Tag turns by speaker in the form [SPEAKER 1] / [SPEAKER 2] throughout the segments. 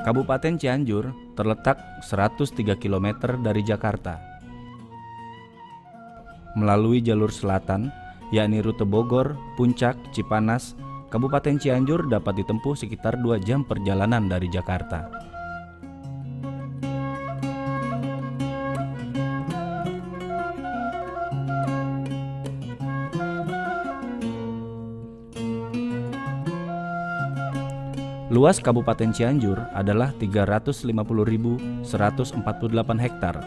[SPEAKER 1] Kabupaten Cianjur terletak 103 km dari Jakarta. Melalui jalur selatan, yakni rute Bogor, Puncak, Cipanas, Kabupaten Cianjur dapat ditempuh sekitar 2 jam perjalanan dari Jakarta. Luas Kabupaten Cianjur adalah 350.148 hektar,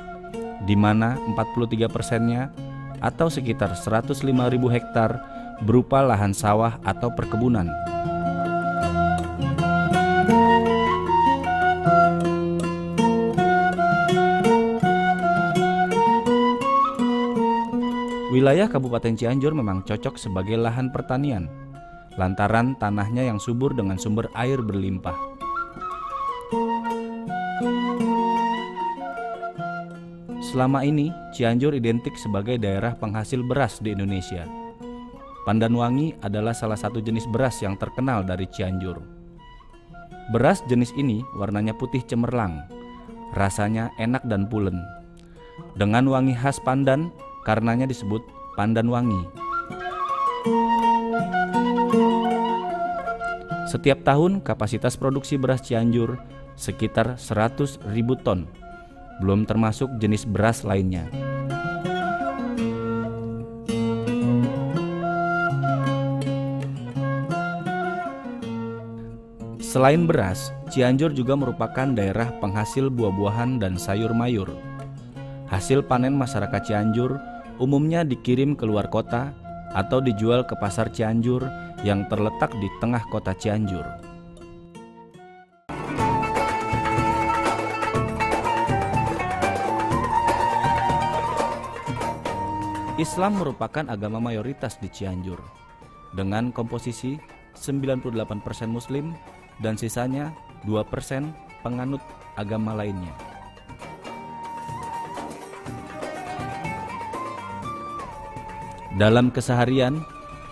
[SPEAKER 1] di mana 43%-nya atau sekitar 105.000 hektar berupa lahan sawah atau perkebunan. Wilayah Kabupaten Cianjur memang cocok sebagai lahan pertanian, lantaran tanahnya yang subur dengan sumber air berlimpah. Selama ini, Cianjur identik sebagai daerah penghasil beras di Indonesia. Pandanwangi adalah salah satu jenis beras yang terkenal dari Cianjur. Beras jenis ini warnanya putih cemerlang, rasanya enak dan pulen. Dengan wangi khas Pandan, karenanya disebut Pandanwangi. Setiap tahun kapasitas produksi beras Cianjur sekitar 100.000 ton, belum termasuk jenis beras lainnya. Selain beras, Cianjur juga merupakan daerah penghasil buah-buahan dan sayur mayur. Hasil panen masyarakat Cianjur umumnya dikirim ke luar kota atau dijual ke pasar Cianjur yang terletak di tengah kota Cianjur. Islam merupakan agama mayoritas di Cianjur, dengan komposisi 98% Muslim dan sisanya 2% penganut agama lainnya. Dalam keseharian,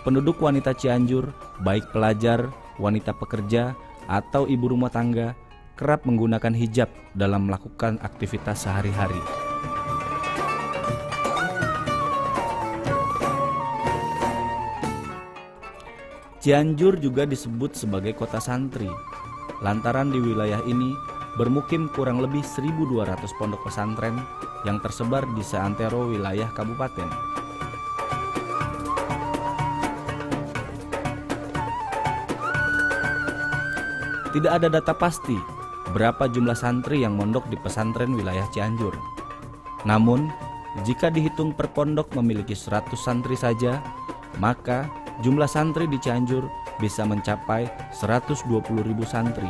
[SPEAKER 1] penduduk wanita Cianjur, baik pelajar, wanita pekerja, atau ibu rumah tangga, kerap menggunakan hijab dalam melakukan aktivitas sehari-hari. Cianjur juga disebut sebagai kota santri, lantaran di wilayah ini bermukim kurang lebih 1.200 pondok pesantren yang tersebar di seantero wilayah kabupaten. Tidak ada data pasti berapa jumlah santri yang mondok di pesantren wilayah Cianjur. Namun, jika dihitung per pondok memiliki 100 santri saja, maka jumlah santri di Cianjur bisa mencapai 120.000 santri.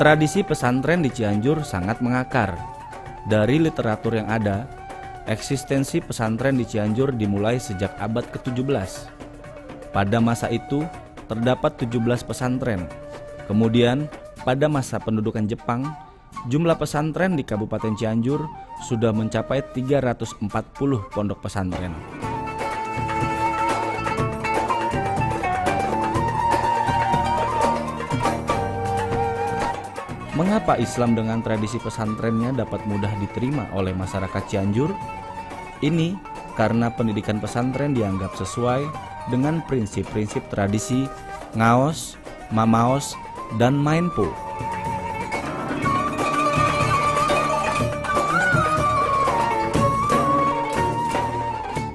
[SPEAKER 1] Tradisi pesantren di Cianjur sangat mengakar. Dari literatur yang ada, eksistensi pesantren di Cianjur dimulai sejak abad ke-17. Pada masa itu, terdapat 17 pesantren. Kemudian, pada masa pendudukan Jepang, jumlah pesantren di Kabupaten Cianjur sudah mencapai 340 pondok pesantren. Mengapa Islam dengan tradisi pesantrennya dapat mudah diterima oleh masyarakat Cianjur? Ini karena pendidikan pesantren dianggap sesuai dengan prinsip-prinsip tradisi ngaos, mamaos, dan mainpo.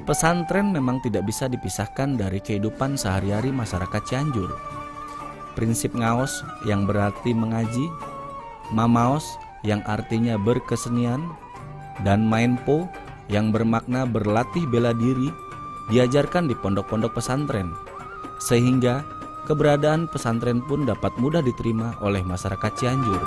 [SPEAKER 1] Pesantren memang tidak bisa dipisahkan dari kehidupan sehari-hari masyarakat Cianjur. Prinsip ngaos yang berarti mengaji, mamaos yang artinya berkesenian, dan mainpo yang bermakna berlatih bela diri diajarkan di pondok-pondok pesantren, sehingga keberadaan pesantren pun dapat mudah diterima oleh masyarakat Cianjur.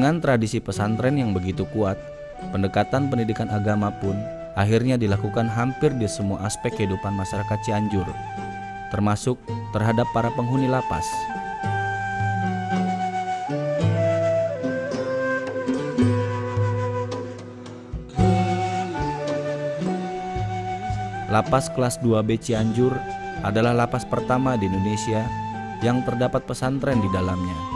[SPEAKER 1] Dengan tradisi pesantren yang begitu kuat, pendekatan pendidikan agama pun akhirnya dilakukan hampir di semua aspek kehidupan masyarakat Cianjur, termasuk terhadap para penghuni lapas. Lapas kelas 2B Cianjur adalah lapas pertama di Indonesia yang terdapat pesantren di dalamnya.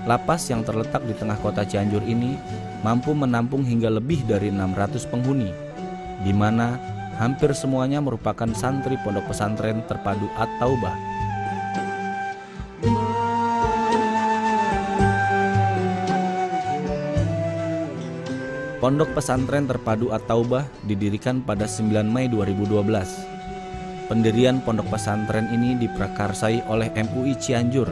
[SPEAKER 1] Lapas yang terletak di tengah kota Cianjur ini mampu menampung hingga lebih dari 600 penghuni, di mana hampir semuanya merupakan santri pondok pesantren terpadu At-Taubah. Pondok pesantren terpadu At-Taubah didirikan pada 9 Mei 2012. Pendirian pondok pesantren ini diprakarsai oleh MUI Cianjur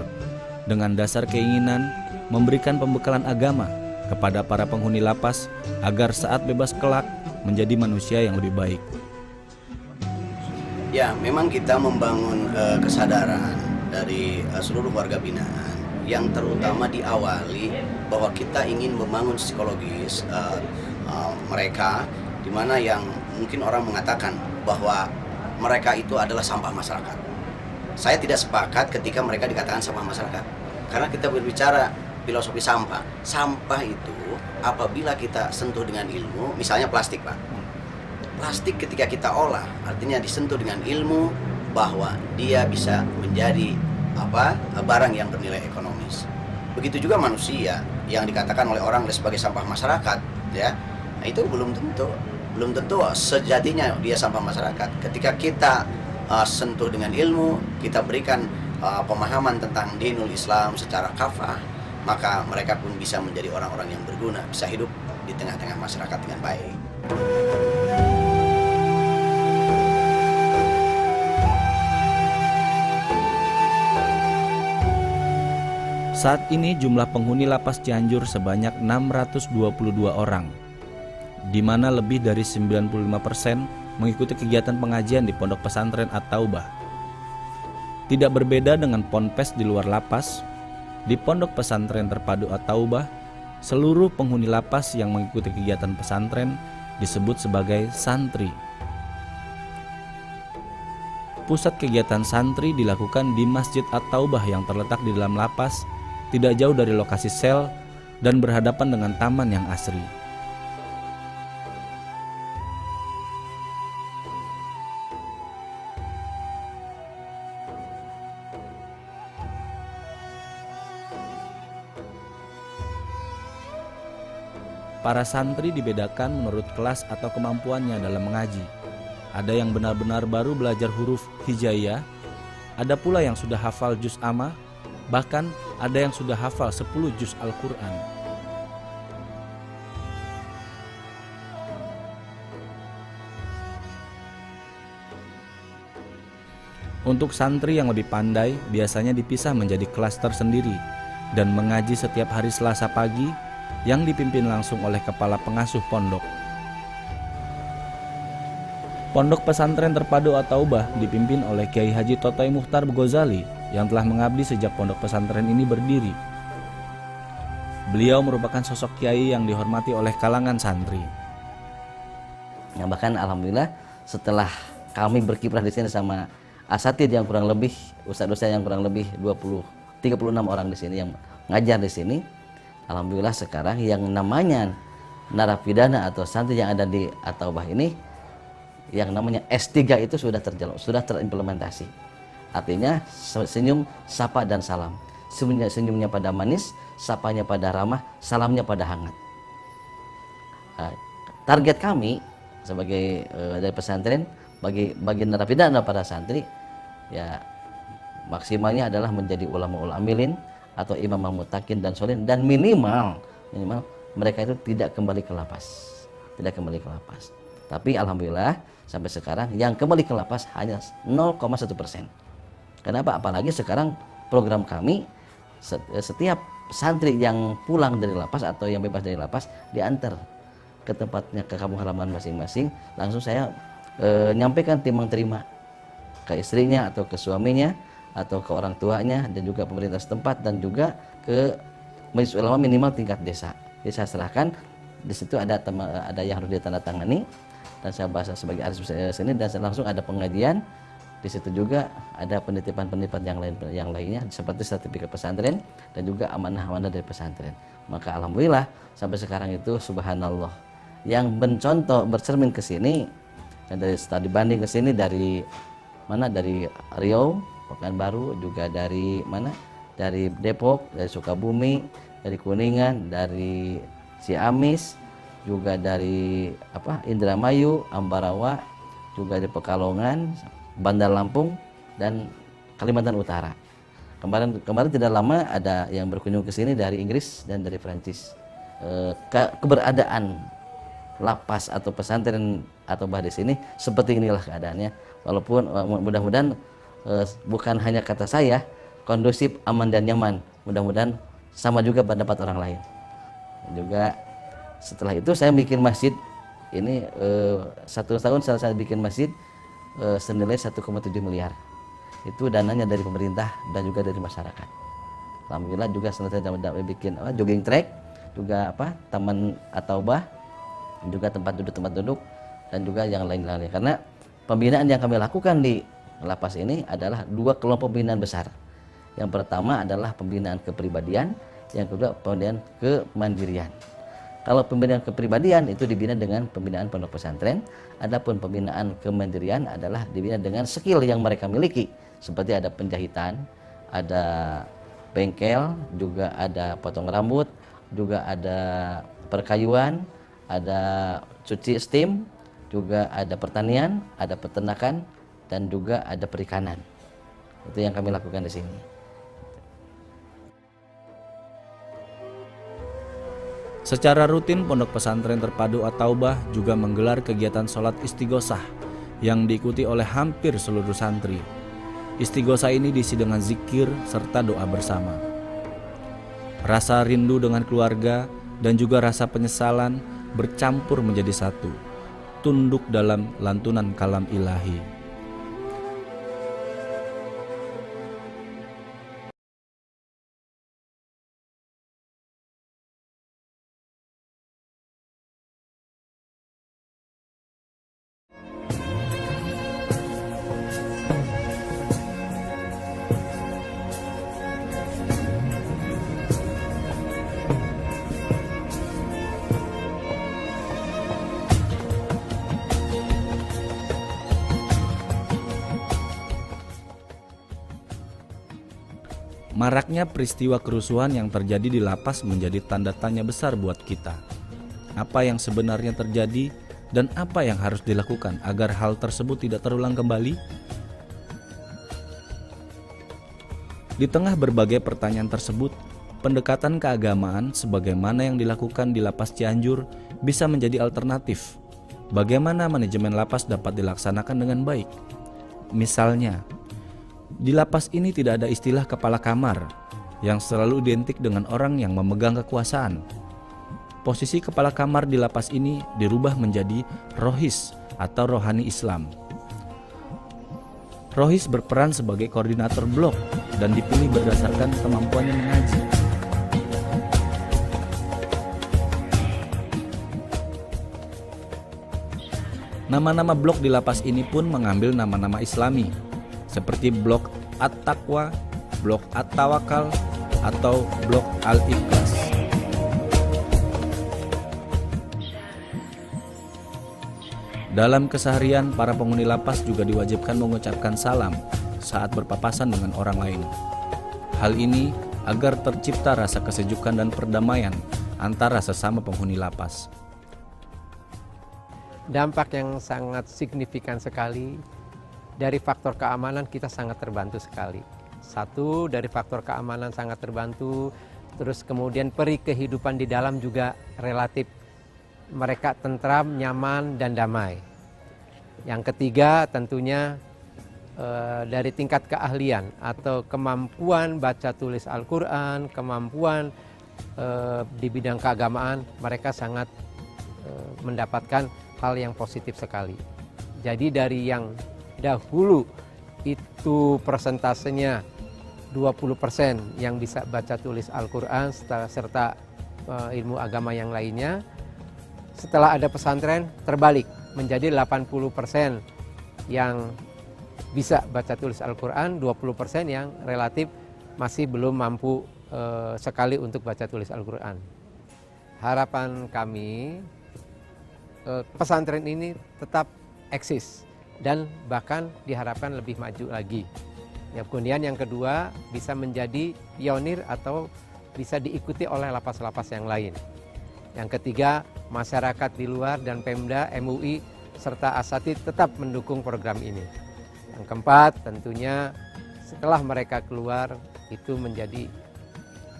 [SPEAKER 1] dengan dasar keinginan memberikan pembekalan agama kepada para penghuni lapas agar saat bebas kelak menjadi manusia yang lebih baik.
[SPEAKER 2] Ya, memang kita membangun kesadaran dari seluruh warga binaan yang terutama diawali bahwa kita ingin membangun psikologis mereka, di mana yang mungkin orang mengatakan bahwa mereka itu adalah sampah masyarakat. Saya tidak sepakat ketika mereka dikatakan sampah masyarakat, karena kita berbicara filosofi sampah. Sampah itu apabila kita sentuh dengan ilmu, misalnya plastik, Pak. Plastik ketika kita olah, artinya disentuh dengan ilmu bahwa dia bisa menjadi barang yang bernilai ekonomis. Begitu juga manusia yang dikatakan oleh orang sebagai sampah masyarakat, ya. Nah, itu belum tentu sejatinya dia sampah masyarakat. Ketika kita sentuh dengan ilmu, kita berikan pemahaman tentang dinul Islam secara kafah, maka mereka pun bisa menjadi orang-orang yang berguna, bisa hidup di tengah-tengah masyarakat dengan baik.
[SPEAKER 1] Saat ini jumlah penghuni lapas Cianjur sebanyak 622 orang, di mana lebih dari 95% mengikuti kegiatan pengajian di pondok pesantren At-Taubah. Tidak berbeda dengan ponpes di luar lapas, di pondok pesantren terpadu At-Taubah, seluruh penghuni lapas yang mengikuti kegiatan pesantren disebut sebagai santri. Pusat kegiatan santri dilakukan di Masjid At-Taubah yang terletak di dalam lapas, tidak jauh dari lokasi sel dan berhadapan dengan taman yang asri. Para santri dibedakan menurut kelas atau kemampuannya dalam mengaji. Ada yang benar-benar baru belajar huruf hijaiyah, ada pula yang sudah hafal juz amma, bahkan ada yang sudah hafal 10 juz Al-Quran. Untuk santri yang lebih pandai biasanya dipisah menjadi kelas tersendiri dan mengaji setiap hari Selasa pagi yang dipimpin langsung oleh kepala pengasuh pondok. Pondok pesantren terpadu At-Taubah dipimpin oleh Kiai Haji Totoy Mukhtar Ghazali yang telah mengabdi sejak pondok pesantren ini berdiri. Beliau merupakan sosok kiai yang dihormati oleh kalangan santri.
[SPEAKER 3] Ya, bahkan alhamdulillah setelah kami berkiprah di sini sama asatidz yang kurang lebih ustadz-ustadz yang kurang lebih 36 orang di sini yang ngajar di sini. Alhamdulillah sekarang yang namanya narapidana atau santri yang ada di At-Taubah ini yang namanya S3 itu sudah terimplementasi. Artinya senyum, sapa dan salam. Senyumnya pada manis, sapanya pada ramah, salamnya pada hangat. Target kami sebagai dari pesantren bagi narapidana para santri ya maksimalnya adalah menjadi ulama amilin atau imam mutakin dan solin, dan minimal mereka itu tidak kembali ke lapas. Tapi alhamdulillah sampai sekarang yang kembali ke lapas hanya 0,1%. Kenapa? Apalagi sekarang program kami setiap santri yang pulang dari lapas atau yang bebas dari lapas diantar ke tempatnya, ke kampung halaman masing-masing. Langsung saya nyampaikan timbang terima ke istrinya atau ke suaminya atau ke orang tuanya dan juga pemerintah setempat dan juga ke majelis ulama minimal tingkat desa. Jadi saya serahkan, di situ ada yang harus ditandatangani dan saya bahas sebagai arsip seni, dan langsung ada pengajian. Di situ juga ada penitipan-penitipan yang lainnya seperti sertifikat pesantren dan juga amanah-amanah dari pesantren. Maka alhamdulillah sampai sekarang itu subhanallah yang mencontoh bercermin ke sini, dan dari studi banding ke sini dari mana, dari Riau, Pekanbaru, juga dari mana, dari Depok, dari Sukabumi, dari Kuningan, dari Ciamis, juga dari Indramayu, Ambarawa, juga dari Pekalongan, Bandar Lampung, dan Kalimantan Utara. Kemarin tidak lama ada yang berkunjung ke sini dari Inggris dan dari Prancis. Keberadaan lapas atau pesantren atau bah di sini seperti inilah keadaannya. Walaupun mudah-mudahan bukan hanya kata saya, kondusif, aman dan nyaman. Mudah-mudahan sama juga pendapat orang lain. Juga setelah itu saya bikin masjid ini 1 tahun saya bikin masjid senilai 1,7 miliar. Itu dananya dari pemerintah dan juga dari masyarakat. Alhamdulillah juga selesai bikin jogging track, juga taman At-Taubah, juga tempat duduk dan juga yang lain-lainnya. Karena pembinaan yang kami lakukan di lapas ini adalah 2 kelompok pembinaan besar. Yang pertama adalah pembinaan kepribadian, yang kedua pembinaan kemandirian. Kalau pembinaan kepribadian itu dibina dengan pembinaan pondok pesantren, adapun pembinaan kemandirian adalah dibina dengan skill yang mereka miliki, seperti ada penjahitan, ada bengkel, juga ada potong rambut, juga ada perkayuan, ada cuci steam, juga ada pertanian, ada peternakan, dan juga ada perikanan. Itu yang kami lakukan di sini.
[SPEAKER 1] Secara rutin Pondok Pesantren Terpadu At-Taubah juga menggelar kegiatan sholat istighosah yang diikuti oleh hampir seluruh santri. Istighosah ini diisi dengan zikir serta doa bersama. Rasa rindu dengan keluarga dan juga rasa penyesalan bercampur menjadi satu, tunduk dalam lantunan kalam ilahi. Maraknya peristiwa kerusuhan yang terjadi di lapas menjadi tanda tanya besar buat kita. Apa yang sebenarnya terjadi dan apa yang harus dilakukan agar hal tersebut tidak terulang kembali? Di tengah berbagai pertanyaan tersebut, pendekatan keagamaan sebagaimana yang dilakukan di Lapas Cianjur bisa menjadi alternatif. Bagaimana manajemen lapas dapat dilaksanakan dengan baik? Misalnya, di lapas ini tidak ada istilah kepala kamar yang selalu identik dengan orang yang memegang kekuasaan. Posisi kepala kamar di lapas ini dirubah menjadi rohis atau rohani Islam. Rohis berperan sebagai koordinator blok dan dipilih berdasarkan kemampuannya mengaji. Nama-nama blok di lapas ini pun mengambil nama-nama Islami, seperti blok At-Taqwa, blok At-Tawakal, atau blok Al-Ikhlas. Dalam keseharian, para penghuni lapas juga diwajibkan mengucapkan salam saat berpapasan dengan orang lain. Hal ini agar tercipta rasa kesejukan dan perdamaian antara sesama penghuni lapas.
[SPEAKER 4] Dampak yang sangat signifikan sekali. Dari faktor keamanan kita sangat terbantu sekali. Satu, dari faktor keamanan sangat terbantu. Terus kemudian peri kehidupan di dalam juga relatif mereka tentram, nyaman, dan damai. Yang ketiga tentunya dari tingkat keahlian atau kemampuan baca tulis Al-Quran, kemampuan di bidang keagamaan, mereka sangat mendapatkan hal yang positif sekali. Jadi dari yang dahulu itu itu persentasenya 20% yang bisa baca tulis Al-Quran serta ilmu agama yang lainnya. Setelah ada pesantren terbalik menjadi 80% yang bisa baca tulis Al-Quran, 20% yang relatif masih belum mampu sekali untuk baca tulis Al-Quran. Harapan kami pesantren ini tetap eksis dan bahkan diharapkan lebih maju lagi. Ya, kemudian yang kedua bisa menjadi pionir atau bisa diikuti oleh lapas-lapas yang lain. Yang ketiga, masyarakat di luar dan Pemda, MUI, serta asatid tetap mendukung program ini. Yang keempat, tentunya setelah mereka keluar itu menjadi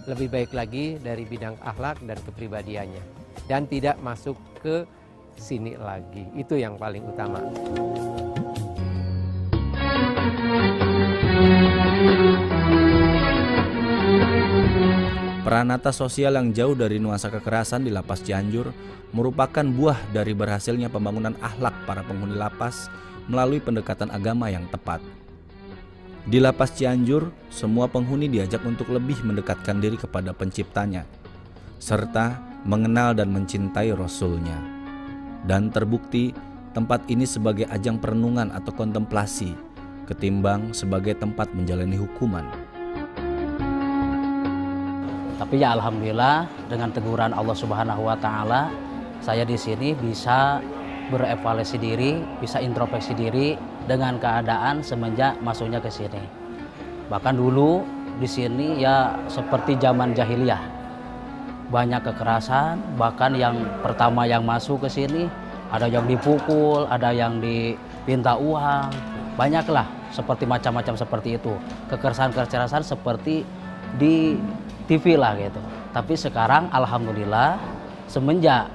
[SPEAKER 4] lebih baik lagi dari bidang akhlak dan kepribadiannya. Dan tidak masuk ke sini lagi. Itu yang paling utama.
[SPEAKER 1] Peranata sosial yang jauh dari nuansa kekerasan di Lapas Cianjur merupakan buah dari berhasilnya pembangunan akhlak para penghuni lapas melalui pendekatan agama yang tepat. Di Lapas Cianjur, semua penghuni diajak untuk lebih mendekatkan diri kepada penciptanya, serta mengenal dan mencintai Rasul-Nya. Dan terbukti tempat ini sebagai ajang perenungan atau kontemplasi, ketimbang sebagai tempat menjalani hukuman.
[SPEAKER 5] Tapi ya alhamdulillah dengan teguran Allah Subhanahu wa taala, saya di sini bisa berevaluasi diri, bisa introspeksi diri dengan keadaan semenjak masuknya ke sini. Bahkan dulu di sini ya seperti zaman jahiliyah. Banyak kekerasan, bahkan yang pertama yang masuk ke sini ada yang dipukul, ada yang diminta uang, banyaklah seperti macam-macam seperti itu. Kekerasan-kekerasan seperti di TV lah gitu. Tapi sekarang alhamdulillah semenjak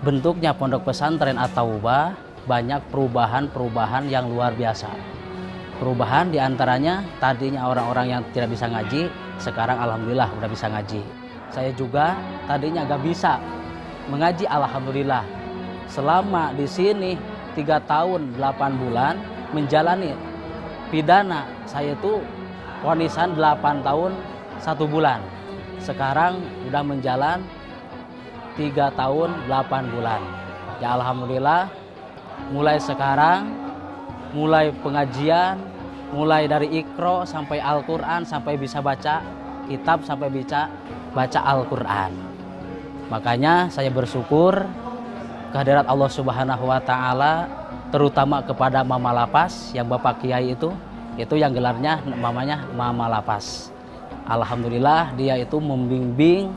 [SPEAKER 5] bentuknya pondok pesantren At-Taubah banyak perubahan-perubahan yang luar biasa. Perubahan diantaranya tadinya orang-orang yang tidak bisa ngaji, sekarang alhamdulillah udah bisa ngaji. Saya juga tadinya gak bisa mengaji, alhamdulillah. Selama di sini 3 tahun 8 bulan menjalani pidana, saya itu vonisan 8 tahun 1 bulan. Sekarang udah menjalan 3 tahun 8 bulan. Ya alhamdulillah, mulai sekarang, mulai pengajian, mulai dari Iqra sampai Al-Quran, sampai bisa baca kitab, sampai bisa baca Al-Quran. Makanya saya bersyukur kehadirat Allah Subhanahu wa taala, terutama kepada Mama Lapas yang Bapak Kiai itu yang gelarnya mamanya Mama Lapas. Alhamdulillah dia itu membimbing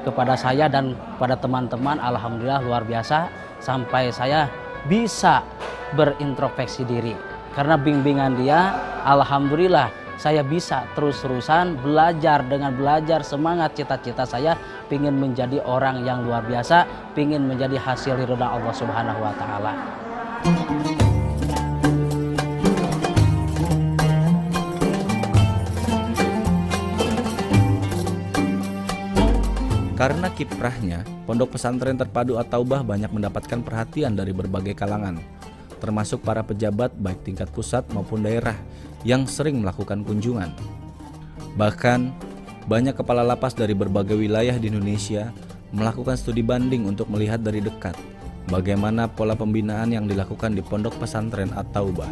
[SPEAKER 5] kepada saya dan pada teman-teman, alhamdulillah luar biasa, sampai saya bisa berintrospeksi diri. Karena bimbingan dia, alhamdulillah saya bisa terus-terusan belajar. Dengan belajar semangat cita-cita saya pingin menjadi orang yang luar biasa, pingin menjadi hasil ridha Allah Subhanahu wa taala.
[SPEAKER 1] Karena kiprahnya, Pondok Pesantren Terpadu At-Taubah banyak mendapatkan perhatian dari berbagai kalangan, termasuk para pejabat baik tingkat pusat maupun daerah yang sering melakukan kunjungan. Bahkan, banyak kepala lapas dari berbagai wilayah di Indonesia melakukan studi banding untuk melihat dari dekat bagaimana pola pembinaan yang dilakukan di Pondok Pesantren At-Taubah.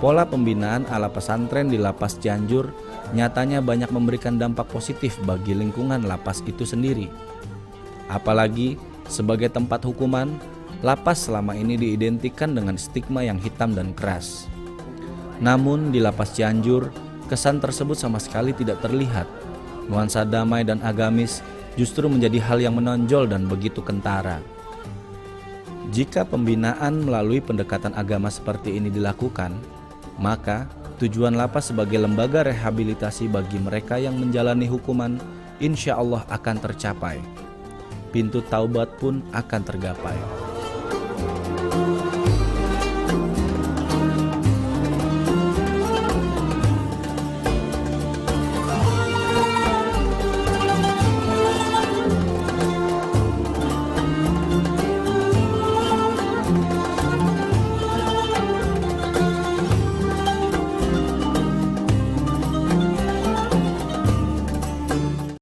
[SPEAKER 1] Pola pembinaan ala pesantren di Lapas Cianjur nyatanya banyak memberikan dampak positif bagi lingkungan lapas itu sendiri. Apalagi sebagai tempat hukuman, lapas selama ini diidentikan dengan stigma yang hitam dan keras. Namun di Lapas Cianjur, kesan tersebut sama sekali tidak terlihat. Nuansa damai dan agamis justru menjadi hal yang menonjol dan begitu kentara. Jika pembinaan melalui pendekatan agama seperti ini dilakukan, maka tujuan lapas sebagai lembaga rehabilitasi bagi mereka yang menjalani hukuman insya Allah akan tercapai. Pintu taubat pun akan tergapai.